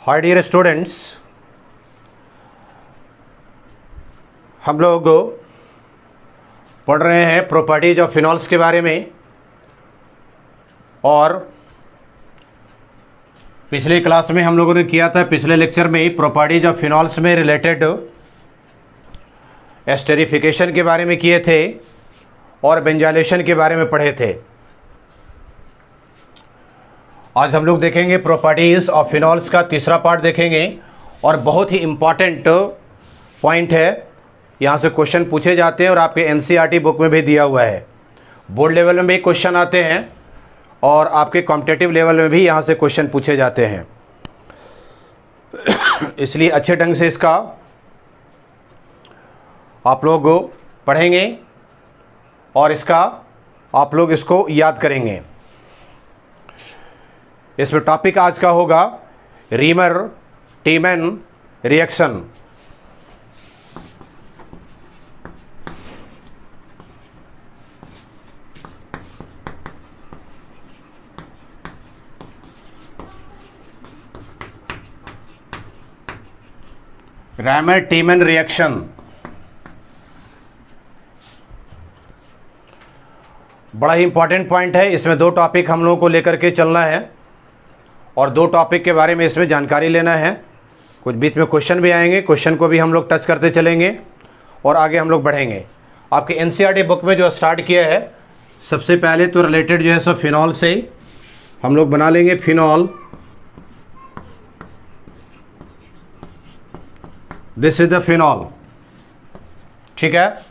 Hi dear students, हम लोग पढ़ रहे हैं प्रॉपर्टीज ऑफ फिनॉल्स के बारे में। और पिछली क्लास में हम लोगों ने किया था, पिछले लेक्चर में प्रॉपर्टीज ऑफ फिनॉल्स में रिलेटेड एस्टेरिफिकेशन के बारे में किए थे और बेंजाइलेशन के बारे में पढ़े थे। आज हम लोग देखेंगे प्रॉपर्टीज़ ऑफ फिनॉल्स का तीसरा पार्ट देखेंगे और बहुत ही इम्पॉर्टेंट पॉइंट है। यहाँ से क्वेश्चन पूछे जाते हैं और आपके एनसीईआरटी बुक में भी दिया हुआ है। बोर्ड लेवल में भी क्वेश्चन आते हैं और आपके कॉम्पिटिटिव लेवल में भी यहाँ से क्वेश्चन पूछे जाते हैं। इसलिए अच्छे ढंग से इसका आप लोग पढ़ेंगे और इसका आप लोग इसको याद करेंगे। इसमें टॉपिक आज का होगा रीमर टीमैन रिएक्शन। रैमर टीमैन रिएक्शन बड़ा ही इंपॉर्टेंट पॉइंट है। इसमें दो टॉपिक हम लोगों को लेकर के चलना है और दो टॉपिक के बारे में इसमें जानकारी लेना है। कुछ बीच में क्वेश्चन भी आएंगे, क्वेश्चन को भी हम लोग टच करते चलेंगे और आगे हम लोग बढ़ेंगे। आपके एनसीईआरटी बुक में जो स्टार्ट किया है, सबसे पहले तो रिलेटेड जो है सो फिनॉल से हम लोग बना लेंगे। Phenol, this is the phenol, ठीक है।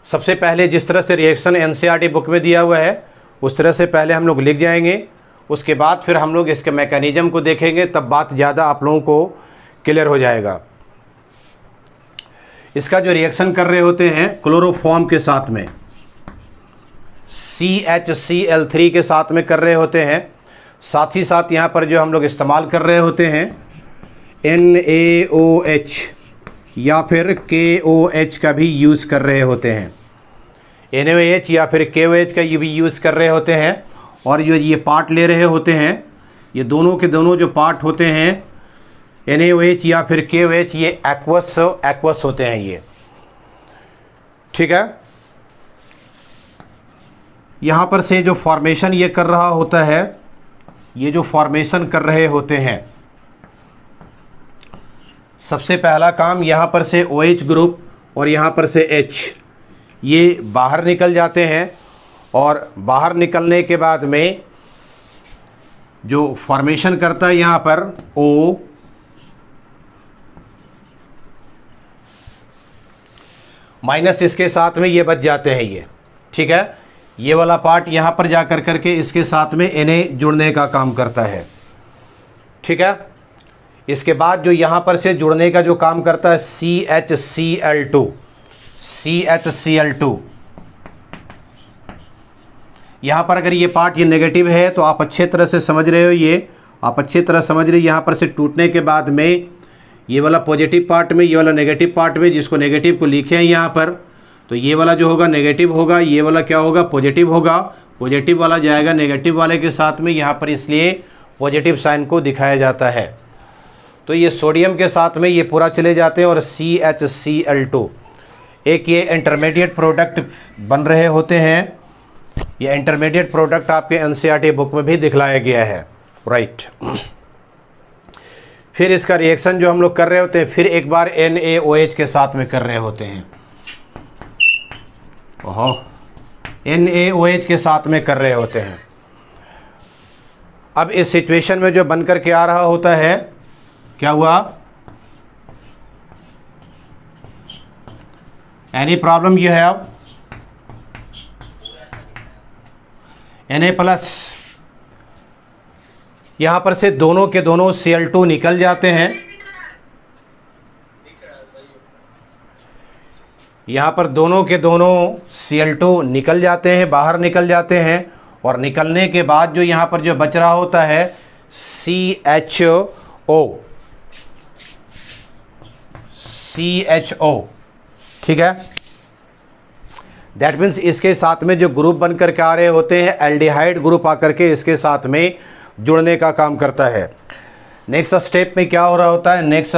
सबसे पहले जिस तरह से रिएक्शन एनसीईआरटी बुक में दिया हुआ है उस तरह से पहले हम लोग लिख जाएंगे। उसके बाद फिर हम लोग इसके मैकेनिज्म को देखेंगे, तब बात ज़्यादा आप लोगों को क्लियर हो जाएगा। इसका जो रिएक्शन कर रहे होते हैं क्लोरोफॉर्म के साथ में, CHCl3 के साथ में कर रहे होते हैं। साथ ही साथ यहाँ पर जो हम लोग इस्तेमाल कर रहे होते हैं NaOH या फिर KOH का भी यूज़ कर रहे होते हैं। NaOH या फिर KOH का ये भी यूज़ कर रहे होते हैं। और जो ये पार्ट ले रहे होते हैं, ये दोनों के दोनों जो पार्ट होते हैं NaOH या फिर KOH, ये एक्वस होते हैं ये, ठीक है। यहाँ पर से जो फॉर्मेशन ये कर रहा होता है, ये जो फॉर्मेशन कर रहे होते हैं, सबसे पहला काम यहाँ पर से OH ग्रुप और यहाँ पर से H ये बाहर निकल जाते हैं। और बाहर निकलने के बाद में जो फॉर्मेशन करता है यहाँ पर O, माइनस इसके साथ में ये बच जाते हैं ये, ठीक है। ये वाला पार्ट यहाँ पर जा कर करके इसके साथ में Na जुड़ने का काम करता है, ठीक है। इसके बाद जो यहाँ पर से जुड़ने का जो काम करता है CHCl2। यहाँ पर अगर ये पार्ट ये नेगेटिव है तो आप अच्छे तरह से समझ रहे हो, ये आप अच्छे तरह समझ रहे हो। यहाँ पर से टूटने के बाद में ये वाला पॉजिटिव पार्ट में, ये वाला नेगेटिव पार्ट में, जिसको नेगेटिव को लिखे हैं यहाँ पर, तो ये वाला जो होगा नेगेटिव होगा, ये वाला क्या होगा पॉजिटिव होगा। पॉजिटिव वाला जाएगा नेगेटिव वाले के साथ में, यहाँ पर इसलिए पॉजिटिव साइन को दिखाया जाता है। तो ये सोडियम के साथ में ये पूरा चले जाते हैं और CHCl2 एक ये इंटरमीडिएट प्रोडक्ट बन रहे होते हैं। ये इंटरमीडिएट प्रोडक्ट आपके एनसीईआरटी बुक में भी दिखलाया गया है, राइट। फिर इसका रिएक्शन जो हम लोग कर रहे होते हैं, फिर एक बार NaOH के साथ में कर रहे होते हैं। ओहो, NaOH के साथ में कर रहे होते हैं। अब इस सिचुएशन में जो बन कर के आ रहा होता है, क्या हुआ, any problem you have, Na+, यहाँ पर से दोनों के दोनों Cl2 निकल जाते हैं। यहाँ पर दोनों के दोनों Cl2 निकल जाते हैं, बाहर निकल जाते हैं। और निकलने के बाद जो यहाँ पर जो बच रहा होता है CHO, ठीक है। दैट मीन्स इसके साथ में जो ग्रुप बन कर के आ रहे होते हैं, एल्डिहाइड ग्रुप आकर के इसके साथ में जुड़ने का काम करता है। नेक्स्ट स्टेप में क्या हो रहा होता है, नेक्स्ट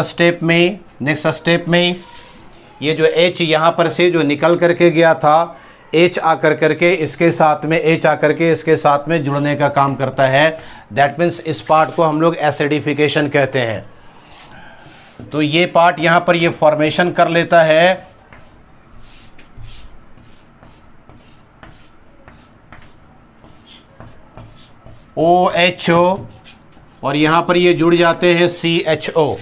स्टेप में ये जो H यहाँ पर से जो निकल करके गया था, H आकर करके इसके साथ में इसके साथ में जुड़ने का काम करता है। दैट मीन्स इस पार्ट को हम लोग एसिडिफिकेशन कहते हैं। तो ये पार्ट यहाँ पर ये फॉर्मेशन कर लेता है OHO और यहाँ पर ये जुड़ जाते हैं CHO,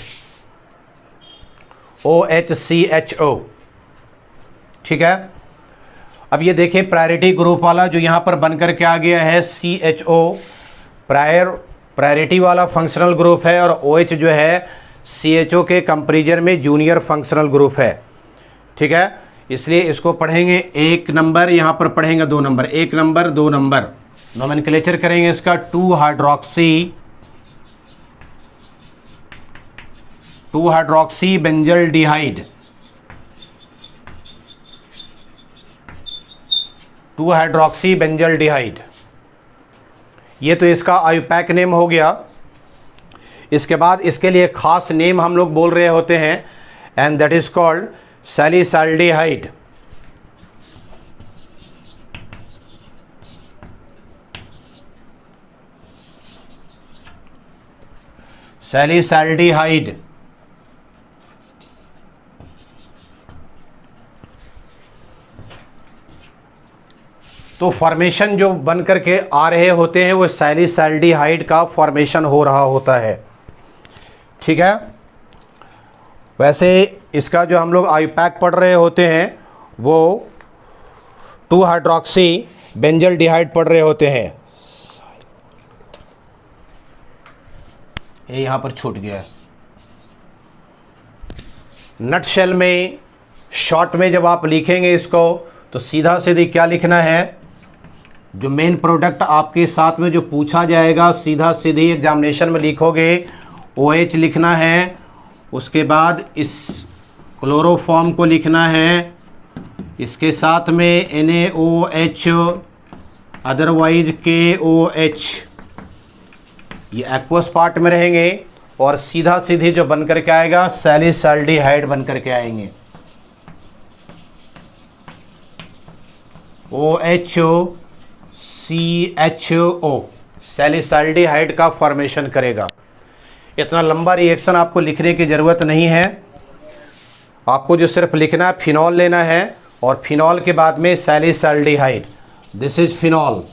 OHCHO। ठीक है। अब ये देखें प्रायोरिटी ग्रुप वाला जो यहाँ पर बनकर के आ गया है CHO, प्रायोरिटी वाला फंक्शनल ग्रुप है, और OH जो है CHO के कंपेरिजन में जूनियर फंक्शनल ग्रुप है। ठीक है, इसलिए इसको पढ़ेंगे 1 नंबर, यहाँ पर पढ़ेंगे 2 नंबर, 1 नंबर 2 नंबर। नोमेनक्लेचर करेंगे इसका 2 हाइड्रोक्सी बेंजल्डिहाइड, 2 हाइड्रोक्सी बेंजल्डिहाइड। ये तो इसका आयुपैक नेम हो गया। इसके बाद इसके लिए खास नेम हम लोग बोल रहे होते हैं, एंड दैट इज कॉल्ड सैलिसैल्डिहाइड। सैलिसैल्डिहाइड। तो फॉर्मेशन जो बन करके आ रहे होते हैं वो सैलिसैल्डिहाइड का फॉर्मेशन हो रहा होता है। ठीक है। वैसे इसका जो हम लोग आयुपैक पढ़ रहे होते हैं वो 2 हाइड्रोक्सी बेंजल्डिहाइड पढ़ रहे होते हैं। ये यहाँ पर छूट गया है। नटशेल में, शॉर्ट में जब आप लिखेंगे इसको तो सीधा सीधी क्या लिखना है, जो मेन प्रोडक्ट आपके साथ में जो पूछा जाएगा सीधा सीधी एग्जामिनेशन में लिखोगे OH लिखना है, उसके बाद इस क्लोरोफॉर्म को लिखना है, इसके साथ में NaOH अदरवाइज KOH, ये एक्वस पार्ट में रहेंगे, और सीधा सीधी जो बन करके आएगा सैलिसैल्डिहाइड बन करके आएंगे। OHO CHO सैलिसैल्डिहाइड का फॉर्मेशन करेगा। इतना लंबा रिएक्शन आपको लिखने की ज़रूरत नहीं है। आपको जो सिर्फ लिखना है फिनॉल लेना है, और फिनॉल के बाद में salicylaldehyde. This is phenol.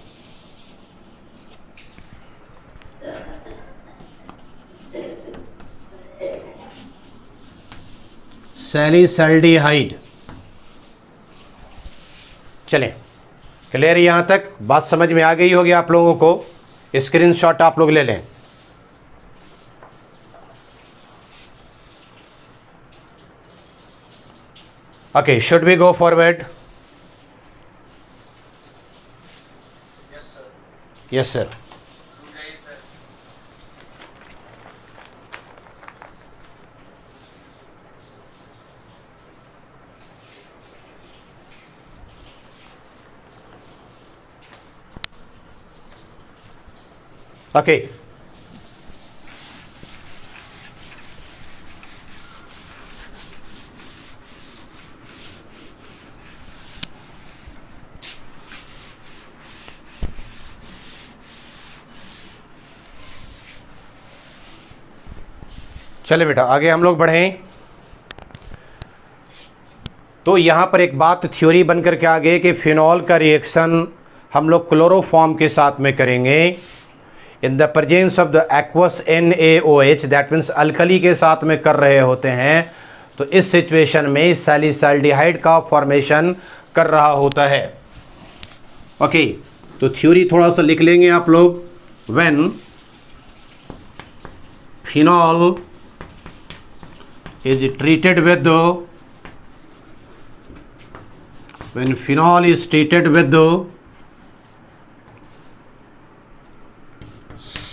Salicylaldehyde. चलें, क्लियर है यहाँ तक? बात समझ में आ गई होगी आप लोगों को। स्क्रीनशॉट आप लोग ले लें। Okay, should we go forward? Yes sir. Okay, चले बेटा आगे हम लोग बढ़ें। तो यहाँ पर एक बात थ्योरी बन करके आ गई कि फिनॉल का रिएक्शन हम लोग क्लोरोफॉर्म के साथ में करेंगे in the presence of the aqueous NaOH, that means alkali के साथ में कर रहे होते हैं। तो इस सिचुएशन में सैलिसैल्डिहाइड का फॉर्मेशन कर रहा होता है। ओके, तो थ्योरी थोड़ा सा लिख लेंगे आप लोग। When phenol is treated with when phenol is treated with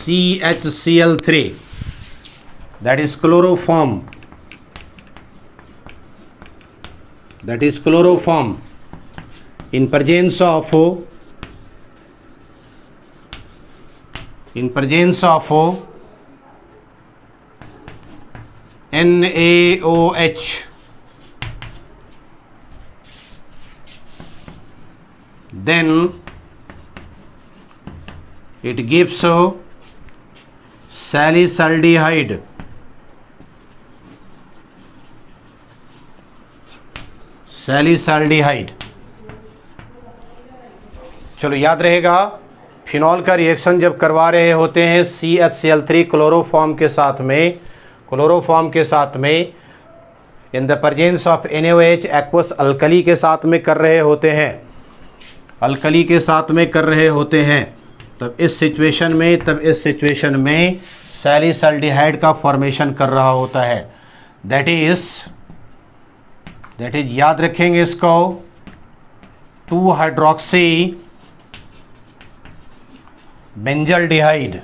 CHCl3, that is chloroform, in presence of NaOH, then it gives salicylaldehyde. सैलिसल्डिहाइड। चलो याद रहेगा, फिनॉल का रिएक्शन जब करवा रहे होते हैं CHCl3 क्लोरोफॉर्म के साथ में in the presence of NaOH aqueous alkali के साथ में कर रहे होते हैं, तब इस सिचुएशन में सैलिसल्डिहाइड का फॉर्मेशन कर रहा होता है। दैट इज याद रखेंगे इसको, 2-हाइड्रोक्सी बेंजल्डिहाइड,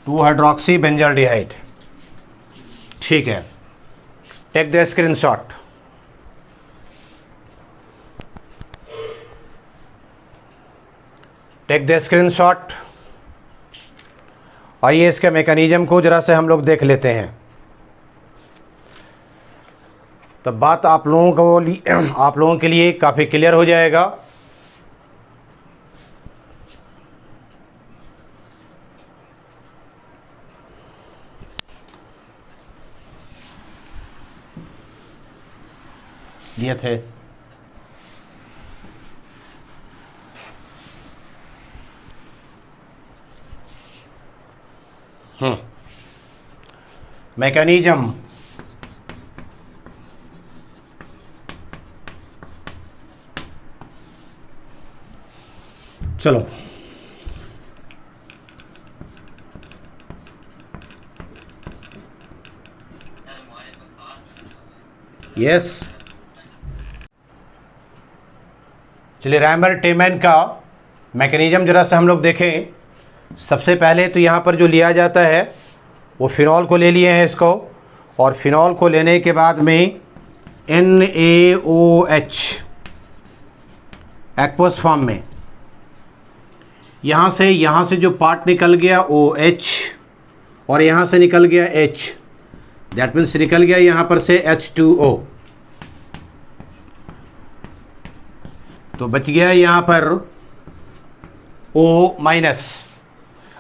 2-हाइड्रोक्सी बेंजल्डिहाइड। ठीक है, टेक द स्क्रीनशॉट। आइए इसके मैकेनिज्म को जरा से हम लोग देख लेते हैं, तब बात आप लोगों के लिए काफ़ी क्लियर हो जाएगा। ये थे मैकेनिज्म। चलो यस, चलिए रैमर-टेमैन का मैकेनिज्म जरा से हम लोग देखें। सबसे पहले तो यहाँ पर जो लिया जाता है वो फिनॉल को ले लिए हैं इसको, और फिनॉल को लेने के बाद में NaOH एक्वस फॉर्म में यहाँ से जो पार्ट निकल गया OH, और यहाँ से निकल गया H, दैट मीन्स निकल गया यहाँ पर से H2O, तो बच गया यहाँ पर O-।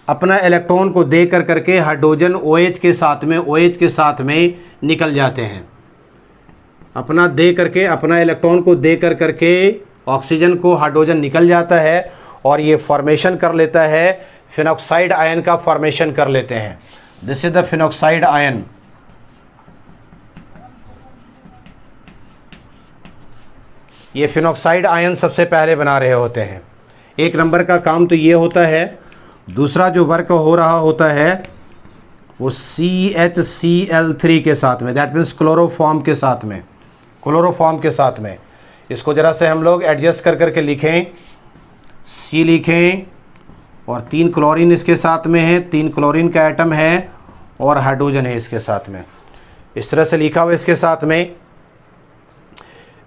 अपना इलेक्ट्रॉन को दे करके हाइड्रोजन OH के साथ में निकल जाते हैं। अपना इलेक्ट्रॉन को दे करके ऑक्सीजन को हाइड्रोजन निकल जाता है, और ये फॉर्मेशन कर लेता है, फिनॉक्साइड आयन का फॉर्मेशन कर लेते हैं। This is the phenoxide ion. ये फिनॉक्साइड आयन सबसे पहले बना रहे होते हैं। एक नंबर का काम तो ये होता है। दूसरा जो वर्क हो रहा होता है वो CHCl3 के साथ में, दैट मीन्स क्लोरोफॉर्म के साथ में। इसको ज़रा से हम लोग एडजस्ट करके लिखें, C लिखें, और 3 क्लोरीन इसके साथ में है, 3 क्लोरीन का एटम है, और हाइड्रोजन है इसके साथ में। इस तरह से लिखा हुआ इसके साथ में।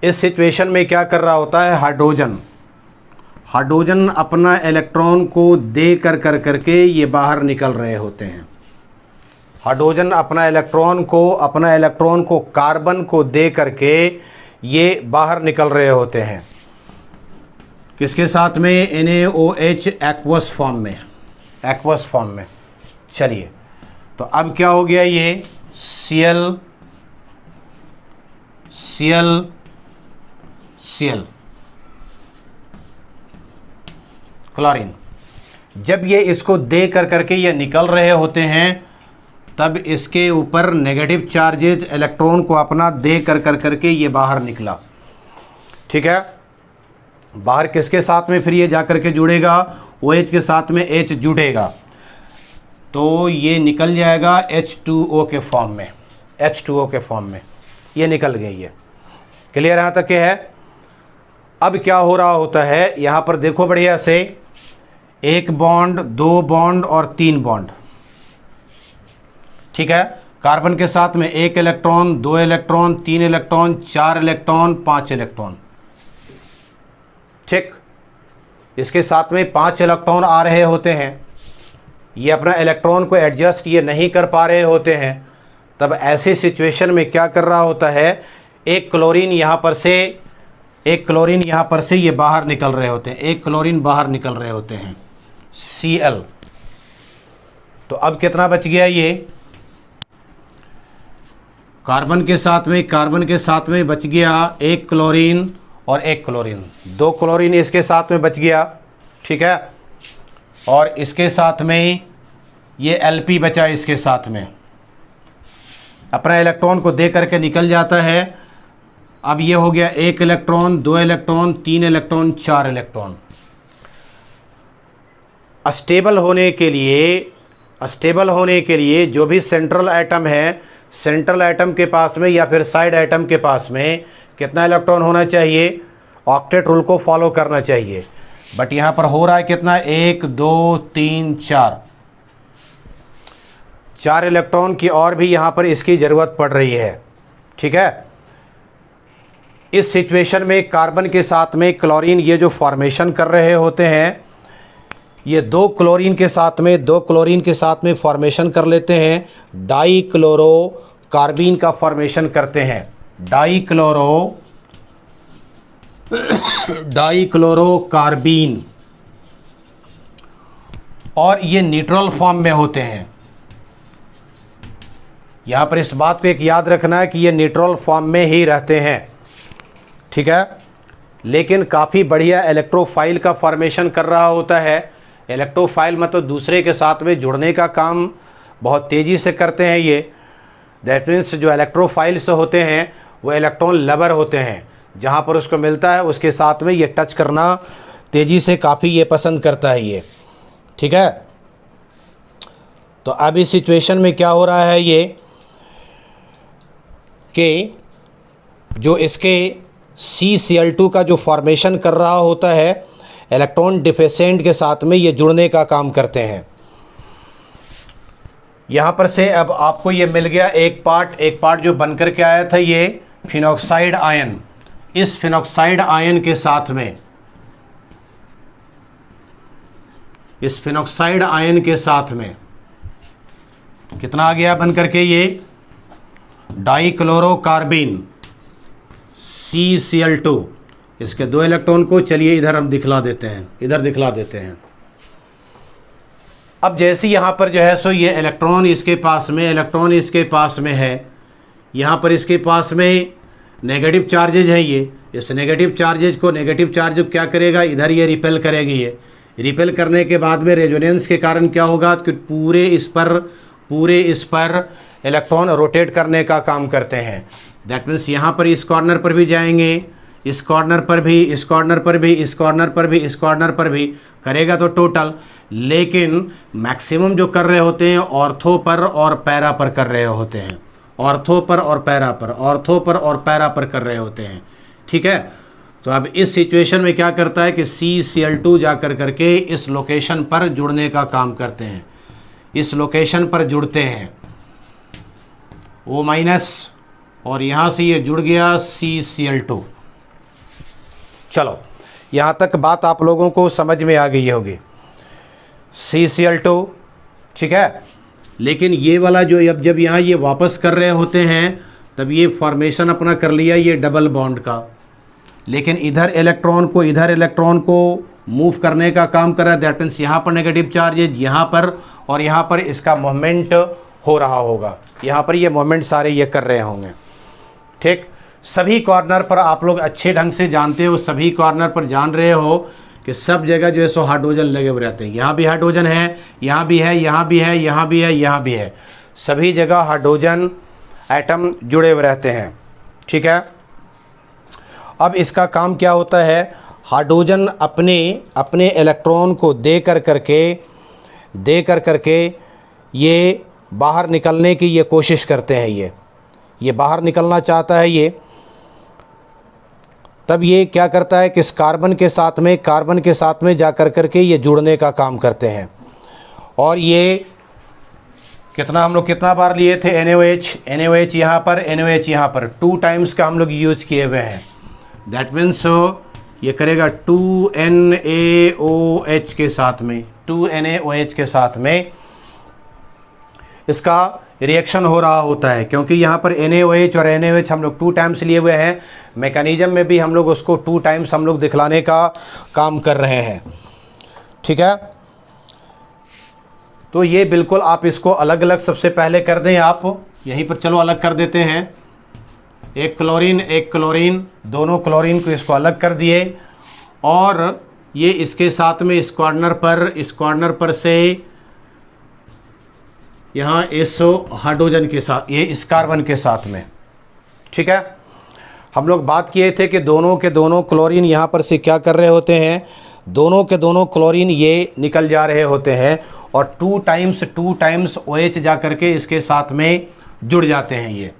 इस सिचुएशन में क्या कर रहा होता है, हाइड्रोजन अपना इलेक्ट्रॉन को दे करके ये बाहर निकल रहे होते हैं। हाइड्रोजन अपना इलेक्ट्रॉन को कार्बन को दे करके ये बाहर निकल रहे होते हैं। किसके साथ में, NaOH एक्वस फॉर्म में। चलिए, तो अब क्या हो गया, ये Cl क्लोरीन। जब ये इसको दे करके ये निकल रहे होते हैं, तब इसके ऊपर नेगेटिव चार्जेज इलेक्ट्रॉन को अपना दे करके ये बाहर निकला। ठीक है, बाहर किसके साथ में फिर ये जा करके जुड़ेगा, OH के साथ में H जुड़ेगा, तो ये निकल जाएगा H2O के फॉर्म में। ये निकल गई है। क्लियर यहाँ तक है। अब क्या हो रहा होता है, यहाँ पर देखो बढ़िया से, 1 बॉन्ड, 2 बॉन्ड और 3 बॉन्ड। ठीक है, कार्बन के साथ में 1 electron, 2 electron, 3 electron, 4 electron, 5 electron. ठीक, इसके साथ में 5 इलेक्ट्रॉन आ रहे होते हैं। ये अपना इलेक्ट्रॉन को एडजस्ट ये नहीं कर पा रहे होते हैं, तब ऐसी सिचुएशन में क्या कर रहा होता है, एक क्लोरीन यहाँ पर से ये बाहर निकल रहे होते हैं, एक क्लोरीन बाहर निकल रहे होते हैं Cl। तो अब कितना बच गया, ये कार्बन के साथ में बच गया एक क्लोरीन और एक क्लोरीन, 2 क्लोरीन इसके साथ में बच गया, ठीक है। और इसके साथ में ये Lp बचा, इसके साथ में अपना इलेक्ट्रॉन को दे करके निकल जाता है। अब ये हो गया 1 electron, 2 electron, 3 electron, 4 electron. Astable होने के लिए जो भी सेंट्रल एटम है, सेंट्रल एटम के पास में या फिर साइड एटम के पास में कितना इलेक्ट्रॉन होना चाहिए, ऑक्टेट रूल को फॉलो करना चाहिए। बट यहाँ पर हो रहा है कितना, 1 2 3 4 इलेक्ट्रॉन की और भी यहाँ पर इसकी ज़रूरत पड़ रही है, ठीक है। इस सिचुएशन में कार्बन के साथ में क्लोरीन ये जो फॉर्मेशन कर रहे होते हैं, ये 2 क्लोरीन के साथ में फॉर्मेशन कर लेते हैं, डाईक्लोरो कार्बीन का फॉर्मेशन करते हैं, डाईक्लोरो कार्बीन। और ये न्यूट्रल फॉर्म में होते हैं। यहाँ पर इस बात को एक याद रखना है कि ये न्यूट्रल फॉर्म में ही रहते हैं, ठीक है। लेकिन काफ़ी बढ़िया इलेक्ट्रोफाइल का फॉर्मेशन कर रहा होता है। इलेक्ट्रोफाइल मतलब दूसरे के साथ में जुड़ने का काम बहुत तेज़ी से करते हैं ये। दैट मीन्स जो इलेक्ट्रोफाइल्स होते हैं वो इलेक्ट्रॉन लवर होते हैं, जहाँ पर उसको मिलता है उसके साथ में ये टच करना तेज़ी से काफ़ी ये पसंद करता है ये, ठीक है। तो अब इस सिचुएशन में क्या हो रहा है ये कि जो इसके CCl2 का जो फॉर्मेशन कर रहा होता है, इलेक्ट्रॉन डिफिशिएंट के साथ में ये जुड़ने का काम करते हैं। यहाँ पर से अब आपको ये मिल गया एक पार्ट जो बनकर के आया था ये फिनॉक्साइड आयन। इस फिनॉक्साइड आयन के साथ में, इस फिनॉक्साइड आयन के साथ में कितना आ गया बनकर के, ये डाईक्लोरोकार्बीन CCl2। इसके 2 इलेक्ट्रॉन को चलिए इधर हम दिखला देते हैं, अब जैसे यहाँ पर जो है सो ये इलेक्ट्रॉन इसके पास में है, यहाँ पर इसके पास में नेगेटिव चार्जेज हैं। ये इस नेगेटिव चार्जेज को क्या करेगा, इधर ये रिपेल करेगी। ये रिपेल करने के बाद में रेजोनेंस के कारण क्या होगा कि पूरे इस पर इलेक्ट्रॉन रोटेट करने का काम करते हैं। दैट मीन्स यहाँ पर इस कॉर्नर पर भी जाएंगे, इस कॉर्नर पर भी, इस कॉर्नर पर भी, इस कॉर्नर पर भी, इस कॉर्नर पर भी करेगा तो टोटल। लेकिन मैक्सिमम जो कर रहे होते हैं ऑर्थो पर और पैरा पर कर रहे होते हैं, ऑर्थो पर और पैरा पर कर रहे होते हैं, ठीक है। तो अब इस सिचुएशन में क्या करता है कि CCl2 जाकर करके इस लोकेशन पर जुड़ने का काम करते हैं, इस लोकेशन पर जुड़ते हैं O- और यहाँ से ये जुड़ गया CCl2। चलो यहाँ तक बात आप लोगों को समझ में आ गई होगी, CCl2, ठीक है। लेकिन ये वाला जो अब जब यहाँ ये वापस कर रहे होते हैं तब ये फॉर्मेशन अपना कर लिया ये डबल बॉन्ड का, लेकिन इधर इलेक्ट्रॉन को मूव करने का काम कर रहा है। दैट मीन्स यहाँ पर नेगेटिव चार्जेज, यहाँ पर और यहाँ पर इसका मूवमेंट हो रहा होगा, यहाँ पर ये मूवमेंट सारे ये कर रहे होंगे, ठीक। सभी कॉर्नर पर आप लोग अच्छे ढंग से जानते हो, सभी कॉर्नर पर जान रहे हो कि सब जगह जो है सो हाइड्रोजन लगे हुए रहते हैं। यहाँ भी हाइड्रोजन है, यहाँ भी है, यहाँ भी है, यहाँ भी है, यहाँ भी है, सभी जगह हाइड्रोजन एटम जुड़े हुए रहते हैं, ठीक है। अब इसका काम क्या होता है, हाइड्रोजन अपने इलेक्ट्रॉन को दे कर करके ये बाहर निकलने की ये कोशिश करते हैं। ये बाहर निकलना चाहता है ये, तब ये क्या करता है कि इस कार्बन के साथ में जा कर करके ये जुड़ने का काम करते हैं। और ये हम लोग कितना बार लिए थे, NaOH यहाँ पर, NaOH यहाँ पर 2 टाइम्स का हम लोग यूज किए हुए हैं। दैट मीन्स ये करेगा 2NaOH के साथ में, 2NaOH के साथ में इसका रिएक्शन हो रहा होता है, क्योंकि यहाँ पर NaOH और NaOH हम लोग 2 टाइम्स लिए हुए हैं। मैकेनिज्म में भी हम लोग उसको 2 टाइम्स हम लोग दिखलाने का काम कर रहे हैं, ठीक है। तो ये बिल्कुल आप इसको अलग अलग सबसे पहले कर दें, आप यहीं पर चलो अलग कर देते हैं। एक क्लोरीन, दोनों क्लोरीन को इसको अलग कर दिए, और ये इसके साथ में इस कॉर्नर पर से यहाँ इस हाइड्रोजन के साथ, ये इस कार्बन के साथ में, ठीक है। हम लोग बात किए थे कि दोनों के दोनों क्लोरीन यहाँ पर से क्या कर रहे होते हैं, दोनों के दोनों क्लोरीन ये निकल जा रहे होते हैं, और 2 टाइम्स OH जा करके इसके साथ में जुड़ जाते हैं ये।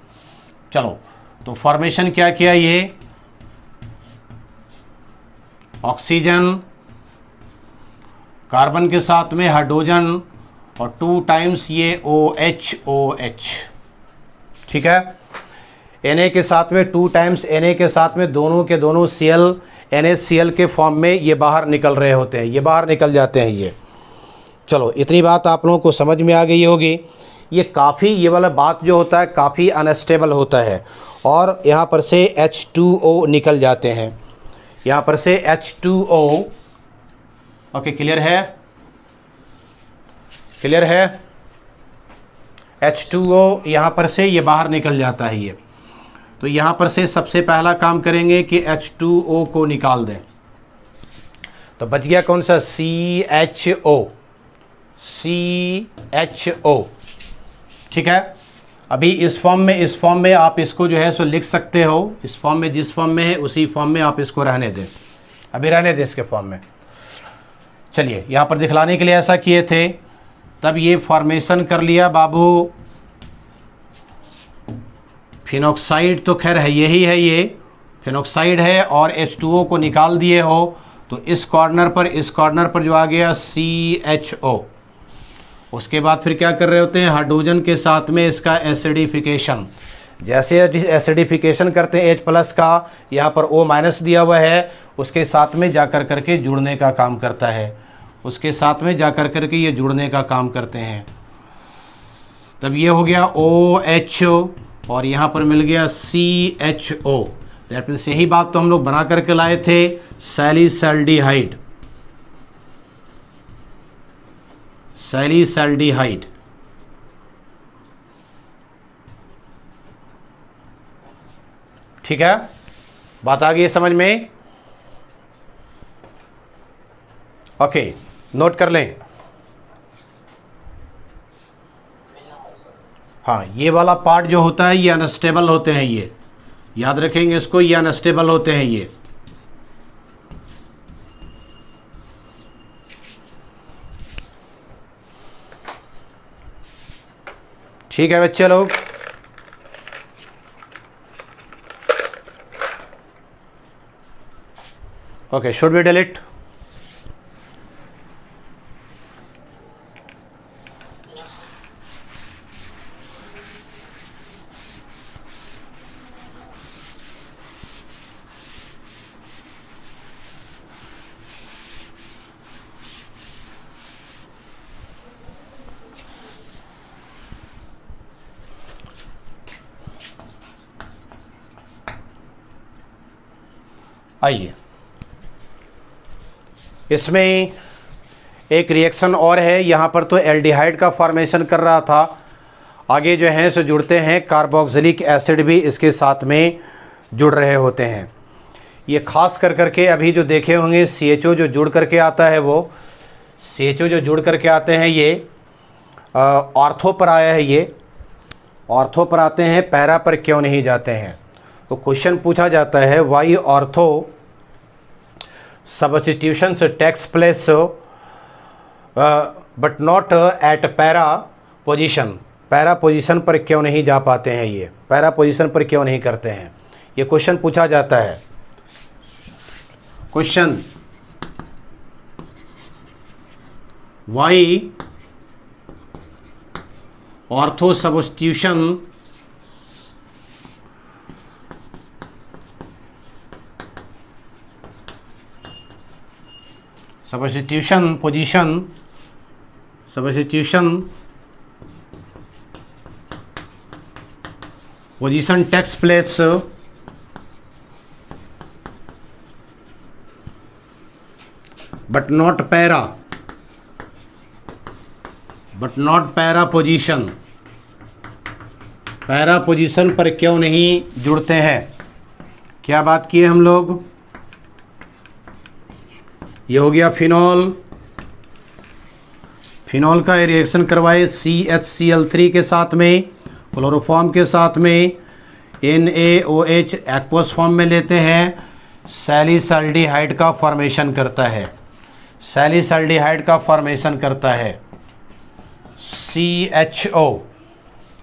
चलो, तो फॉर्मेशन क्या किया, ये ऑक्सीजन, कार्बन के साथ में हाइड्रोजन, और 2 टाइम्स ये OH, ठीक है। Na के साथ में 2 टाइम्स Na के साथ में दोनों के दोनों Cl NaCl के फॉर्म में ये बाहर निकल रहे होते हैं, ये बाहर निकल जाते हैं ये। चलो, इतनी बात आप लोगों को समझ में आ गई होगी। ये काफ़ी, ये वाला बात जो होता है काफ़ी अनस्टेबल होता है, और यहाँ पर से H2O निकल जाते हैं, यहाँ पर से H2O। ओके, क्लियर है। H2O यहाँ पर से ये बाहर निकल जाता है ये। तो यहाँ पर से सबसे पहला काम करेंगे कि H2O को निकाल दें। तो बच गया कौन सा, CHO, ठीक है। अभी इस फॉर्म में आप इसको जो है सो लिख सकते हो, इस फॉर्म में, जिस फॉर्म में है उसी फॉर्म में आप इसको रहने दें, अभी रहने दें इसके फॉर्म में। चलिए, यहाँ पर दिखलाने के लिए ऐसा किए थे, तब ये फॉर्मेशन कर लिया बाबू। फिनॉक्साइड तो खैर है, यही है, ये फिनॉक्साइड है, और H2O को निकाल दिए हो, तो इस कॉर्नर पर जो आ गया CHO। उसके बाद फिर क्या कर रहे होते हैं, हाइड्रोजन के साथ में इसका एसिडिफिकेशन। जैसे एसिडिफिकेशन करते हैं H+ का, यहाँ पर O- दिया हुआ है, उसके साथ में जाकर करके जुड़ने का काम करता है, उसके साथ में जाकर करके ये जुड़ने का काम करते हैं। तब ये हो गया OH, और यहाँ पर मिल गया CHO। दैट मीन्स यही बात तो हम लोग बना करके लाए थे, सैलिसैल्डिहाइड। ठीक है, बात आ गई समझ में। ओके, नोट कर लें। हाँ, ये वाला पार्ट जो होता है ये अनस्टेबल होते हैं, ये याद रखेंगे इसको, ये अनस्टेबल होते हैं ये। ठीक है बच्चे लोग, ओके, शुड वी डिलीट? आइए, इसमें एक रिएक्शन और है, यहाँ पर तो एल्डिहाइड का फॉर्मेशन कर रहा था, आगे जो हैं सो जुड़ते हैं कार्बोक्सिलिक एसिड भी इसके साथ में जुड़ रहे होते हैं। ये खास कर करके अभी जो देखे होंगे CHO जो जुड़ करके आता है, वो CHO जो जुड़ करके आते हैं ये ऑर्थो पर आया है, ये ऑर्थो पर आते हैं, पैरा पर क्यों नहीं जाते हैं। तो क्वेश्चन पूछा जाता है, why ortho substitution takes place but not at para position. Para position पर क्यों नहीं जा पाते हैं, ये पैरा पोजीशन पर क्यों नहीं करते हैं, ये क्वेश्चन पूछा जाता है। Question, why ortho substitution position takes place but not para position. Para position पर क्यों नहीं जुड़ते हैं? क्या बात किए हम लोग? ये हो गया फिनॉल। फिनॉल का रिएक्शन करवाए CHCl3 के साथ में, क्लोरोफॉर्म के साथ में, NaOH एक्वस फॉर्म में लेते हैं, सैलिसल्डिहाइड का फॉर्मेशन करता है। सैलिसल्डिहाइड का फॉर्मेशन करता है CHO।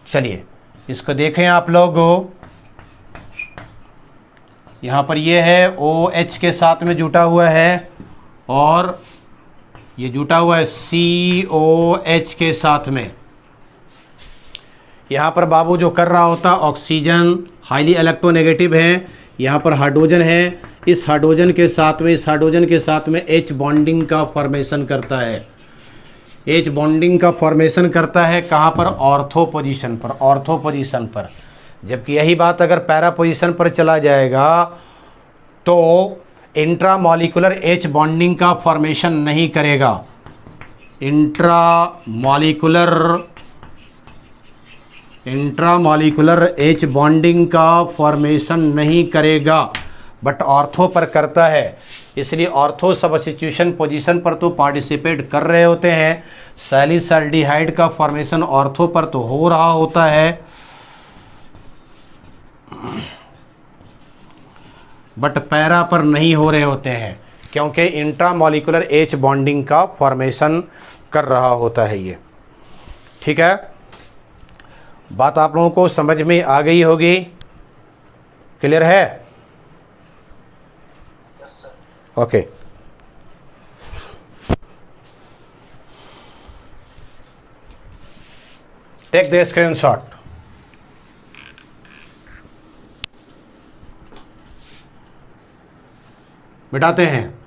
चलिए इसको देखें आप लोग। यहाँ पर ये है OH के साथ में जुटा हुआ है और ये जुटा हुआ है COH के साथ में। यहाँ पर बाबू जो कर रहा होता ऑक्सीजन हाईली इलेक्ट्रोनेगेटिव है, यहाँ पर हाइड्रोजन है, इस हाइड्रोजन के साथ में H बॉन्डिंग का फॉर्मेशन करता है। H बॉन्डिंग का फॉर्मेशन करता है कहाँ पर? ऑर्थो पोजीशन पर। जबकि यही बात अगर पैरा पोजीशन पर चला जाएगा तो इंट्रामॉलिक्यूलर H बॉन्डिंग का फॉर्मेशन नहीं करेगा। इंट्रामॉलिक्यूलर H बॉन्डिंग का फॉर्मेशन नहीं करेगा, बट ऑर्थो पर करता है। इसलिए ऑर्थो सब्स्टिट्यूशन पोजीशन पर तो पार्टिसिपेट कर रहे होते हैं। सैलिसल्डिहाइड का फॉर्मेशन ऑर्थो पर तो हो रहा होता है, बट पैरा पर नहीं हो रहे होते हैं, क्योंकि इंट्रामॉलिक्यूलर H बॉन्डिंग का फॉर्मेशन कर रहा होता है ये। ठीक है, बात आप लोगों को समझ में आ गई होगी, क्लियर है? ओके। Take the screenshot. मिटाते हैं।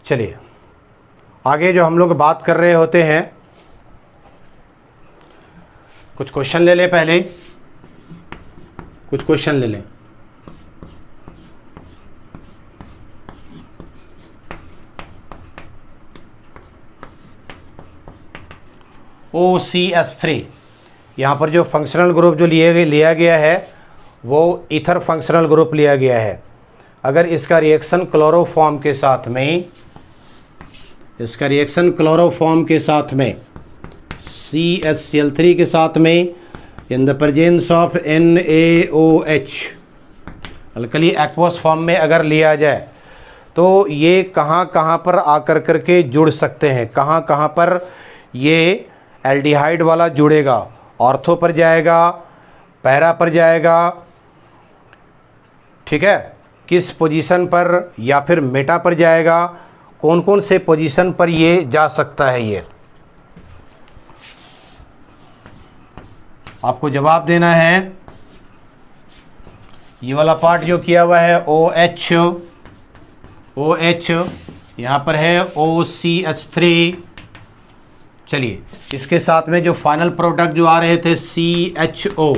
चलिए आगे जो हम लोग बात कर रहे होते हैं, कुछ क्वेश्चन ले लें। पहले कुछ क्वेश्चन ले लें। OCH3 यहाँ पर जो फंक्शनल ग्रुप जो लिया गया है वो ईथर फंक्शनल ग्रुप लिया गया है। अगर इसका रिएक्शन क्लोरोफॉर्म के साथ में, CHCl3 के साथ में, in the presence of NaOH alkali aqueous form में अगर लिया जाए तो ये कहाँ पर आकर करके जुड़ सकते हैं? कहाँ पर ये एल्डिहाइड वाला जुड़ेगा? ऑर्थो पर जाएगा, पैरा पर जाएगा, ठीक है, किस पोजीशन पर, या फिर मेटा पर जाएगा? कौन कौन से पोजीशन पर ये जा सकता है? ये आपको जवाब देना है। ये वाला पार्ट जो किया हुआ है OH, यहाँ पर है OCH3। चलिए इसके साथ में जो फाइनल प्रोडक्ट जो आ रहे थे CHO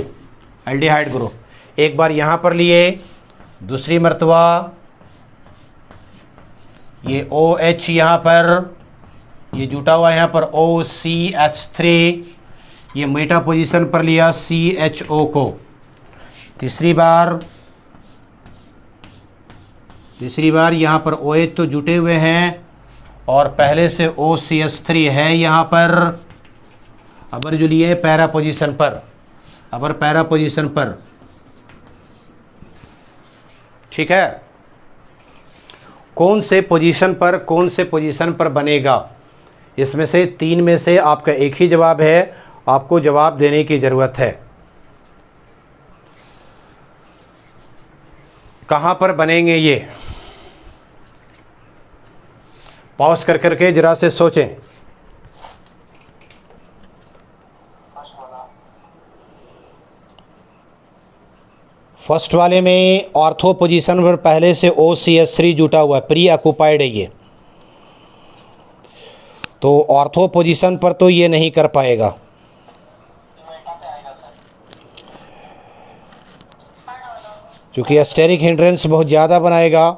एल्डिहाइड ग्रुप, एक बार यहाँ पर लिए, दूसरी मर्तबा ये OH यहाँ पर ये जुटा हुआ, यहाँ पर OCH3, ये मेटा पोजीशन पर लिया CHO को। तीसरी बार यहाँ पर OH तो जुटे हुए हैं और पहले से OCH3 है यहाँ पर, अबर जो लिए पैरा पोजीशन पर, ठीक है। कौन से पोजीशन पर बनेगा? इसमें से 3 में से आपका एक ही जवाब है, आपको जवाब देने की ज़रूरत है। कहाँ पर बनेंगे ये? पॉज कर करके जरा से सोचें। फर्स्ट वाले में ऑर्थो पोजीशन पर पहले से OCH3 जुटा हुआ है, प्री ऑक्युपाइड है ये, तो ऑर्थो पोजीशन पर तो ये नहीं कर पाएगा। क्योंकि स्टेरिक हिंड्रेंस बहुत ज़्यादा बनाएगा,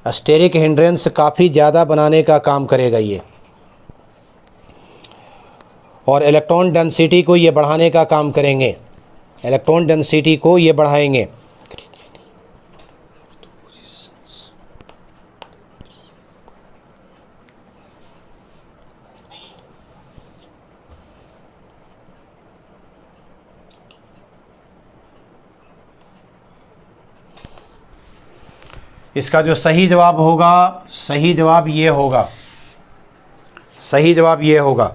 स्टेरिक हिंड्रेंस काफ़ी ज़्यादा बनाने का काम करेगा ये, और इलेक्ट्रॉन डेंसिटी को ये बढ़ाने का काम करेंगे, इलेक्ट्रॉन डेंसिटी को ये बढ़ाएंगे। इसका जो सही जवाब होगा, सही जवाब ये होगा, सही जवाब ये होगा।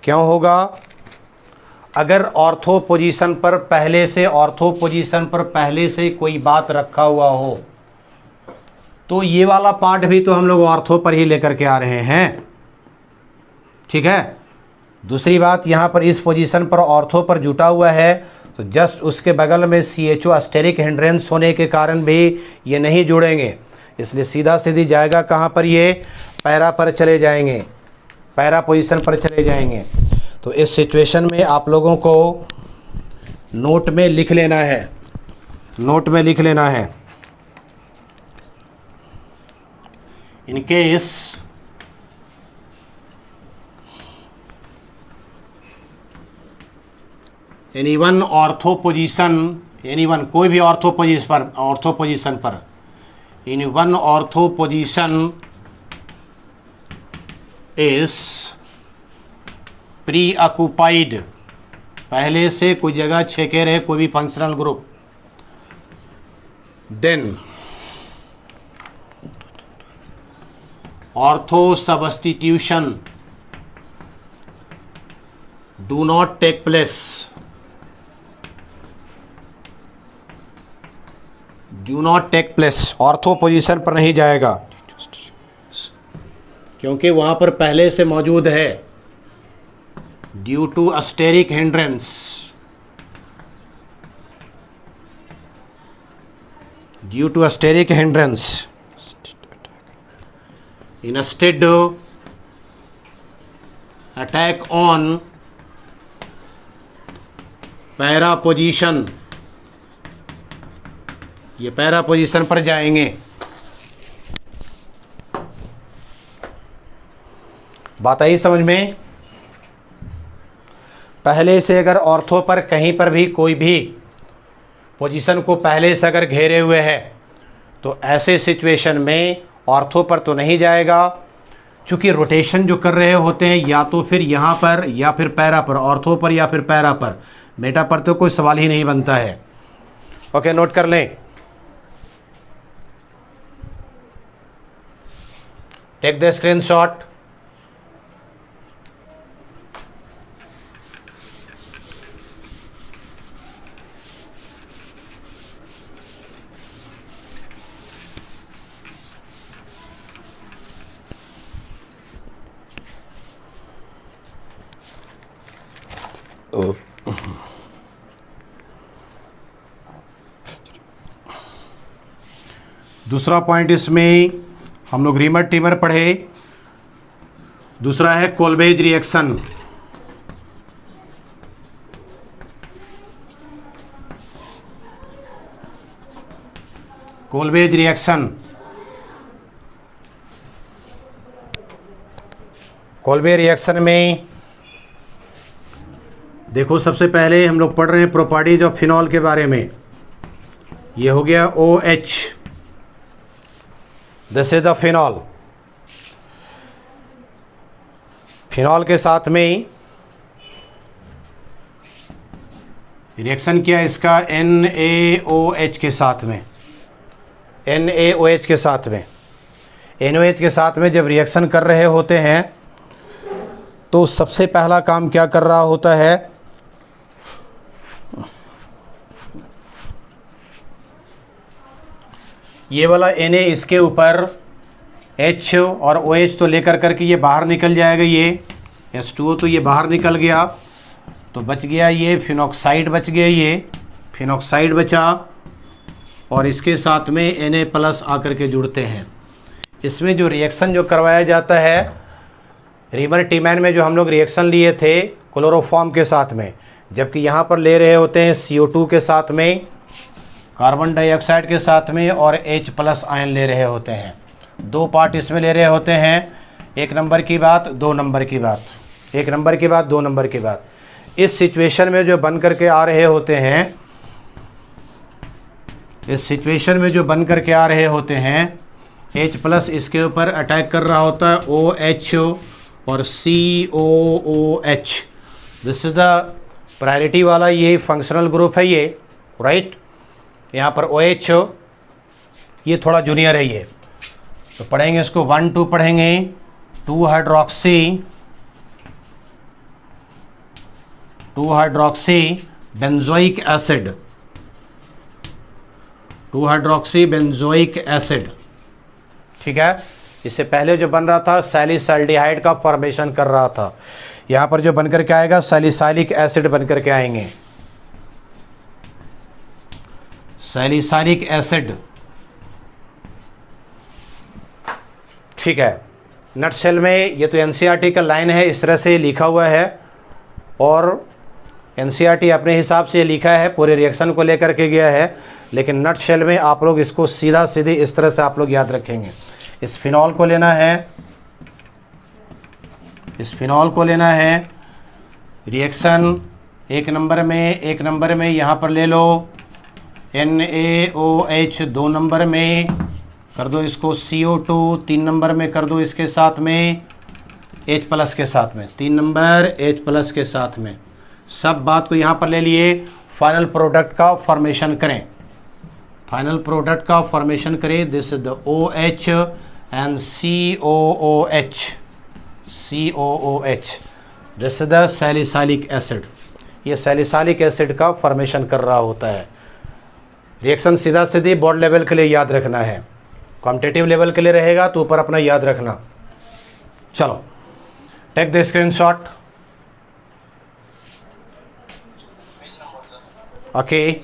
क्यों होगा? अगर ऑर्थो पोजीशन पर पहले से कोई बात रखा हुआ हो, तो ये वाला पार्ट भी तो हम लोग ऑर्थो पर ही लेकर के आ रहे हैं, ठीक है। दूसरी बात, यहाँ पर इस पोजीशन पर ऑर्थो पर जुटा हुआ है, तो जस्ट उसके बगल में CHO स्टेरिक हिंड्रेंस होने के कारण भी ये नहीं जुड़ेंगे, इसलिए सीधा सीधी जाएगा कहाँ पर? ये पैरा पर चले जाएंगे, पैरा पोजीशन पर चले जाएंगे। तो इस सिचुएशन में आप लोगों को नोट में लिख लेना है, नोट में लिख लेना है, in case any one ortho position, any one कोई भी ऑर्थो पोजीशन पर in one ortho position is preoccupied, पहले से कोई जगह छेके रहे कोई भी functional group, then ortho substitution do not take place, ortho position पर नहीं जाएगा, क्योंकि वहां पर पहले से मौजूद है, due to steric hindrance, instead attack on para position, ये पैरा पोजीशन पर जाएंगे। बात आई समझ में? पहले से अगर ऑर्थो पर कहीं पर भी कोई भी पोजीशन को पहले से अगर घेरे हुए है, तो ऐसे सिचुएशन में ऑर्थो पर तो नहीं जाएगा, चूँकि रोटेशन जो कर रहे होते हैं या तो फिर यहाँ पर या फिर पैरा पर, ऑर्थो पर या फिर पैरा पर, मेटा पर तो कोई सवाल ही नहीं बनता है। ओके, नोट कर लें, टेक द स्क्रीनशॉट। दूसरा पॉइंट इसमें हम लोग रीमर टीमर पढ़े, दूसरा है कोल्बेज रिएक्शन। कोल्बेज रिएक्शन, कोल्बेज रिएक्शन में देखो, सबसे पहले हम लोग पढ़ रहे हैं प्रॉपर्टीज ऑफ फिनॉल के बारे में। ये हो गया OH, this is the phenol. Phenol के साथ में रिएक्शन किया इसका NaOH के साथ में, NaOH के साथ में, NaOH के साथ में जब रिएक्शन कर रहे होते हैं तो सबसे पहला काम क्या कर रहा होता है, ये वाला Na इसके ऊपर H और OH तो लेकर करके ये बाहर निकल जाएगा, ये H2O तो ये बाहर निकल गया, तो बच गया ये फिनॉक्साइड, बच गया ये फिनॉक्साइड बचा, और इसके साथ में Na प्लस आकर के जुड़ते हैं। इसमें जो रिएक्शन जो करवाया जाता है, रीमर टीमैन में जो हम लोग रिएक्शन लिए थे क्लोरोफॉर्म के साथ में, जबकि यहाँ पर ले रहे होते हैं CO2 के साथ में, कार्बन डाइऑक्साइड के साथ में, और H प्लस आयन ले रहे होते हैं। 2 पार्ट इसमें ले रहे होते हैं, 1 नंबर की बात, 2 नंबर की बात, 1 नंबर की बात, 2 नंबर की बात। इस सिचुएशन में जो बन करके आ रहे होते हैं, इस सिचुएशन में जो बन करके आ रहे होते हैं, H प्लस इसके ऊपर अटैक कर रहा होता है OH और COOH। This is the priority वाला ये फंक्शनल ग्रुप है ये, राइट। यहाँ पर OH ये थोड़ा जूनियर है ये, तो पढ़ेंगे इसको 1 2 पढ़ेंगे, 2 hydroxy benzoic acid, 2 hydroxy benzoic acid, ठीक है। इससे पहले जो बन रहा था सैलिसल्डिहाइड का फॉर्मेशन कर रहा था, यहाँ पर जो बनकर के आएगा सैलिसाइलिक एसिड बनकर के आएंगे, सैलिसाइलिक एसिड, ठीक है। नटशेल में ये तो NCERT का लाइन है, इस तरह से लिखा हुआ है, और NCERT अपने हिसाब से लिखा है, पूरे रिएक्शन को लेकर के गया है, लेकिन नटशेल में आप लोग इसको सीधा सीधे इस तरह से आप लोग याद रखेंगे। इस फिनॉल को लेना है, इस फिनॉल को लेना है, रिएक्शन 1 नंबर में यहाँ पर ले लो NaOH, 2 नंबर में कर दो इसको CO2, 3 नंबर में कर दो इसके साथ में H प्लस के साथ में, 3 नंबर H प्लस के साथ में। सब बात को यहाँ पर ले लिए, फाइनल प्रोडक्ट का फॉर्मेशन करें, फाइनल प्रोडक्ट का फॉर्मेशन करें। This is the OH and COOH, this is the salicylic acid. ये सैलिसाइलिक एसिड का फॉर्मेशन कर रहा होता है। रिएक्शन सीधा सीधी बोर्ड लेवल के लिए याद रखना है, कॉम्पिटिटिव लेवल के लिए रहेगा तो ऊपर अपना याद रखना। चलो take the screenshot, okay.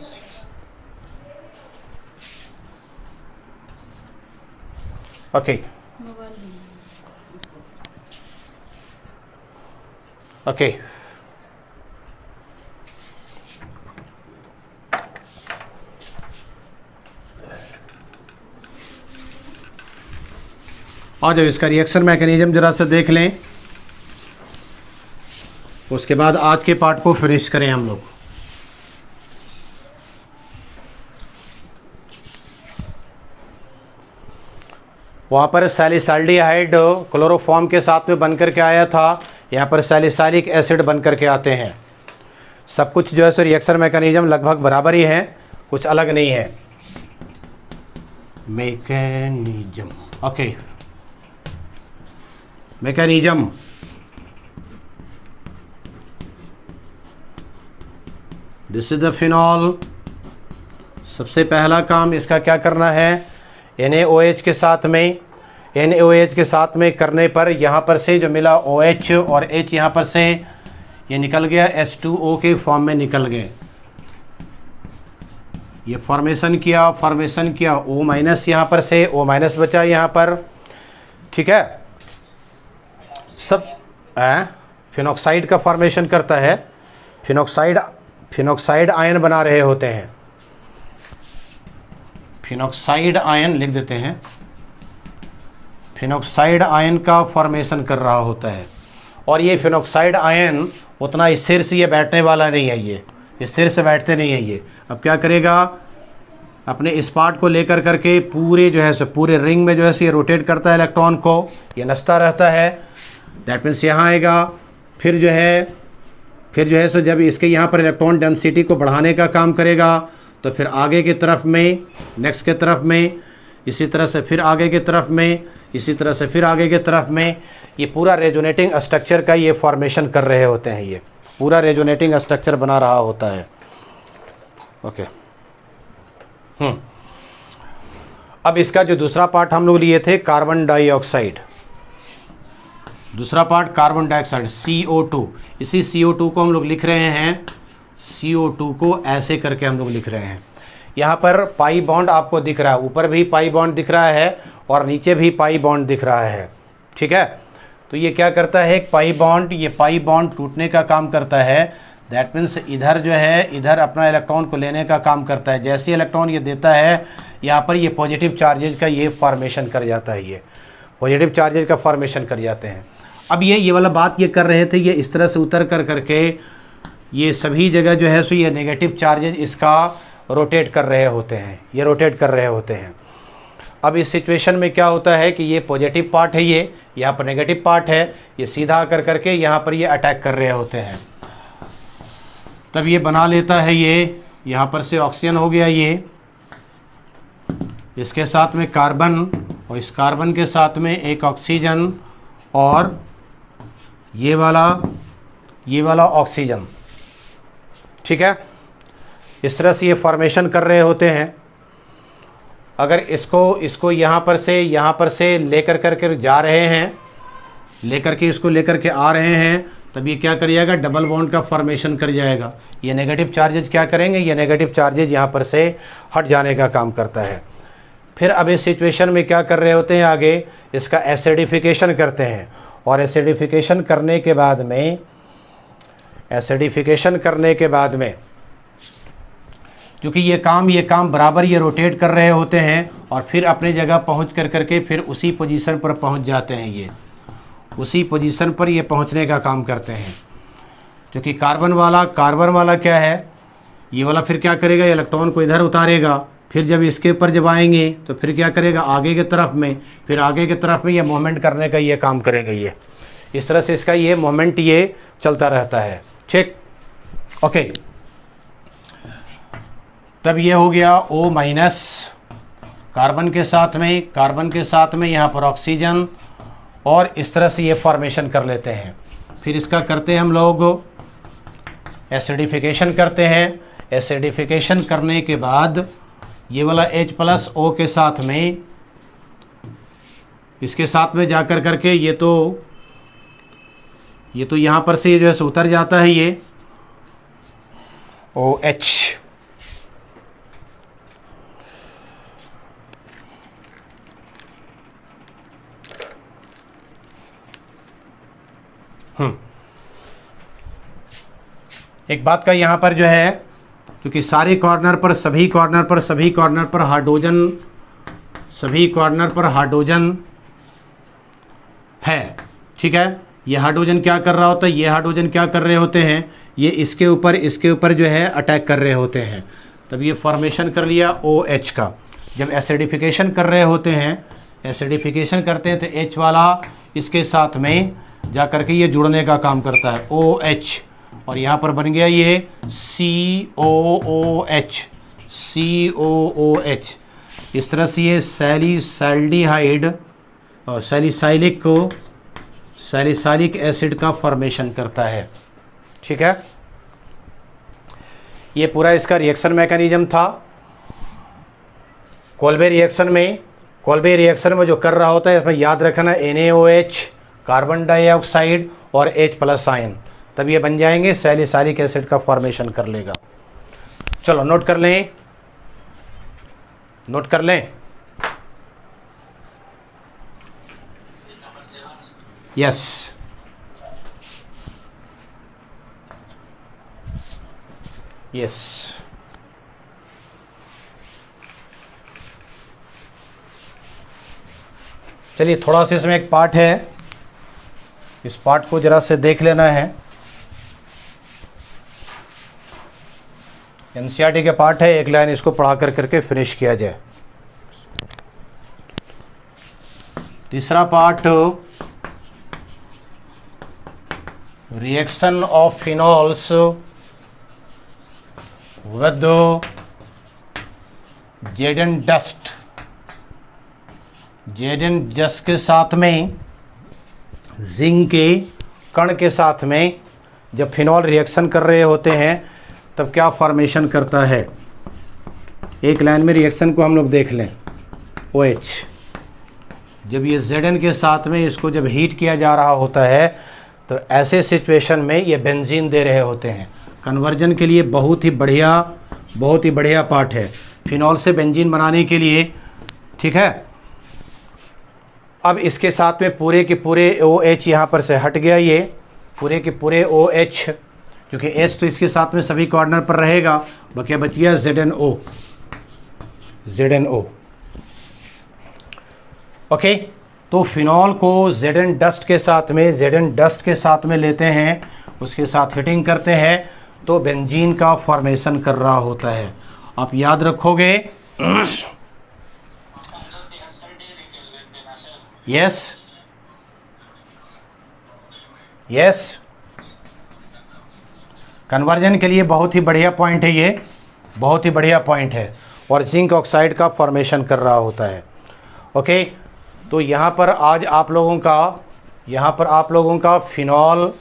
Okay okay, और जब इसका रिएक्शन मैकेनिज्म जरा से देख लें, उसके बाद आज के पार्ट को फिनिश करें हम लोग। वहाँ पर सैलिसल्डिहाइड क्लोरोफॉर्म के साथ में बनकर के आया था, यहाँ पर सैलिसाइलिक एसिड बनकर के आते हैं। सब कुछ जो है सो रिएक्शन मैकेनिज्म लगभग बराबर ही है, कुछ अलग नहीं है। Mechanism, okay, mechanism, this is the phenol. सबसे पहला काम इसका क्या करना है, NaOH के साथ में, NaOH के साथ में करने पर यहाँ पर से जो मिला OH और H यहाँ पर से ये निकल गया, H2O के फॉर्म में निकल गए। ये फॉर्मेशन किया O माइनस, यहाँ पर से O माइनस बचा यहाँ पर, ठीक है। सब फिनॉक्साइड का फॉर्मेशन करता है, फिनॉक्साइड आयन बना रहे होते हैं, फिनॉक्साइड आयन लिख देते हैं, फिनॉक्साइड आयन का फॉर्मेशन कर रहा होता है। और ये फिनॉक्साइड आयन उतना स्थिर से ये बैठने वाला नहीं है, ये स्थिर से बैठते नहीं है ये। अब क्या करेगा, अपने इस पार्ट को लेकर करके पूरे जो है सो पूरे रिंग में जो है सो ये रोटेट करता है इलेक्ट्रॉन को, ये नचता रहता है। दैट मीन्स यहाँ आएगा, फिर जो है सो जब इसके यहाँ पर इलेक्ट्रॉन डेंसिटी को बढ़ाने का काम करेगा, तो फिर आगे की तरफ में, नेक्स्ट के तरफ में इसी तरह से फिर आगे की तरफ में, इसी तरह से फिर आगे की तरफ में। ये पूरा रेजोनेटिंग स्ट्रक्चर का ये फॉर्मेशन कर रहे होते हैं, ये पूरा रेजोनेटिंग स्ट्रक्चर बना रहा होता है। ओके। अब इसका जो दूसरा पार्ट हम लोग लिए थे कार्बन डाइऑक्साइड, दूसरा पार्ट कार्बन डाइऑक्साइड CO2। इसी CO2 को हम लोग लिख रहे हैं, CO2 को ऐसे करके हम लोग लिख रहे हैं। यहाँ पर पाई बॉन्ड आपको दिख रहा है, ऊपर भी पाई बॉन्ड दिख रहा है और नीचे भी पाई बॉन्ड दिख रहा है, ठीक है। तो ये क्या करता है, एक पाई बॉन्ड, ये पाई बॉन्ड टूटने का काम करता है। दैट मीन्स इधर जो है, इधर अपना इलेक्ट्रॉन को लेने का काम करता है। जैसे इलेक्ट्रॉन ये देता है, यहाँ पर ये पॉजिटिव चार्जेज का ये फॉर्मेशन कर जाता है, ये पॉजिटिव चार्जेज का फॉर्मेशन कर जाते हैं। अब ये वाला बात ये कर रहे थे, ये इस तरह से उतर कर करके ये सभी जगह जो है सो ये नेगेटिव चार्जेज इसका रोटेट कर रहे होते हैं, ये रोटेट कर रहे होते हैं। अब इस सिचुएशन में क्या होता है कि ये पॉजिटिव पार्ट है, ये यहाँ पर नेगेटिव पार्ट है, ये सीधा कर करके यहाँ पर ये अटैक कर रहे होते हैं। तब ये बना लेता है, ये यहाँ पर से ऑक्सीजन हो गया, ये इसके साथ में कार्बन और इस कार्बन के साथ में एक ऑक्सीजन और ये वाला ऑक्सीजन, ठीक है। इस तरह से ये फॉर्मेशन कर रहे होते हैं। अगर इसको यहाँ पर से लेकर करके जा रहे हैं, लेकर के इसको लेकर के आ रहे हैं, तब ये क्या कर जाएगा, डबल बॉन्ड का फॉर्मेशन कर जाएगा। ये नेगेटिव चार्जेज क्या करेंगे, ये नेगेटिव चार्जेज यहाँ पर से हट जाने का काम करता है। फिर अब इस सिचुएशन में क्या कर रहे होते हैं, आगे इसका एसिडिफिकेशन करते हैं। और एसिडिफिकेशन करने के बाद में क्योंकि ये काम बराबर ये रोटेट कर रहे होते हैं और फिर अपनी जगह पहुंच कर करके फिर उसी पोजीशन पर पहुंच जाते हैं, ये उसी पोजीशन पर ये पहुंचने का काम करते हैं। क्योंकि कार्बन वाला क्या है, ये वाला फिर क्या करेगा, इलेक्ट्रॉन को इधर उतारेगा, फिर जब इसके ऊपर जब आएंगे तो फिर क्या करेगा, आगे की तरफ में, फिर आगे की तरफ में ये मूवमेंट करने का ये काम करेगा। ये इस तरह से इसका ये मूवमेंट ये चलता रहता है, ठीक। ओके, तब ये हो गया O- कार्बन के साथ में यहाँ पर ऑक्सीजन, और इस तरह से ये फॉर्मेशन कर लेते हैं। फिर इसका करते हैं हम लोग एसिडिफिकेशन करते हैं। एसिडिफिकेशन करने के बाद ये वाला H+O के साथ में, इसके साथ में जाकर करके ये तो यहाँ पर से ये जो है उतर जाता है, ये OH। एक बात का यहाँ पर जो है, क्योंकि सभी कॉर्नर पर हाइड्रोजन है, ठीक है। ये हाइड्रोजन क्या कर रहा होता है, ये हाइड्रोजन क्या कर रहे होते हैं, ये इसके ऊपर जो है अटैक कर रहे होते हैं। तब ये फॉर्मेशन कर लिया OH का। जब एसिडिफिकेशन कर रहे होते हैं, एसिडिफिकेशन करते हैं तो H वाला इसके साथ में जा करके ये जुड़ने का काम करता है, OH, और यहाँ पर बन गया ये COOH। इस तरह से ये सैलिसाइल्डिहाइड और सैलिसाइलिक एसिड का फॉर्मेशन करता है, ठीक है। ये पूरा इसका रिएक्शन मैकेनिज्म था। कोल्बे रिएक्शन में जो कर रहा होता है, इसमें याद रखना NaOH, कार्बन डाइऑक्साइड और H+ आयन, तब ये बन जाएंगे, सैलिसाइलिक एसिड का फॉर्मेशन कर लेगा। चलो नोट कर लें। यस, चलिए थोड़ा सा इसमें एक पार्ट है, इस पार्ट को जरा से देख लेना है। NCERT के पार्ट है, एक लाइन इसको पढ़ा कर करके फिनिश किया जाए। तीसरा part, reaction of phenols with ज़ेडन dust Zn के साथ में जिंक के कण के साथ में जब फिनॉल रिएक्शन कर रहे होते हैं तब क्या फॉर्मेशन करता है। एक लाइन में रिएक्शन को हम लोग देख लें। OH जब ये Zn के साथ में इसको जब हीट किया जा रहा होता है तो ऐसे सिचुएशन में ये बेंजीन दे रहे होते हैं। कन्वर्जन के लिए बहुत ही बढ़िया पार्ट है फिनॉल से बेंजीन बनाने के लिए, ठीक है। अब इसके साथ में पूरे के पूरे OH यहाँ पर से हट गया, ये पूरे के पूरे OH, क्योंकि H तो इसके साथ में सभी कॉर्नर पर रहेगा, बकिया बच गया ZnO। ओके, तो फिनॉल को Zn डस्ट के साथ में लेते हैं, उसके साथ हीटिंग करते हैं तो बेंजीन का फॉर्मेशन कर रहा होता है। आप याद रखोगे। यस कन्वर्जन के लिए बहुत ही बढ़िया पॉइंट है, ये बहुत ही बढ़िया पॉइंट है और जिंक ऑक्साइड का फॉर्मेशन कर रहा होता है। ओके, तो यहाँ पर आज आप लोगों का फिनॉल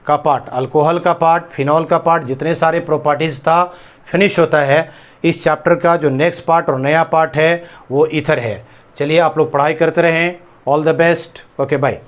का पार्ट, अल्कोहल का पार्ट, फिनॉल का पार्ट, जितने सारे प्रॉपर्टीज़ था फिनिश होता है। इस चैप्टर का जो नेक्स्ट पार्ट और नया पार्ट है वो ईथर है। चलिए आप लोग पढ़ाई करते रहें। All the best. Okay, bye.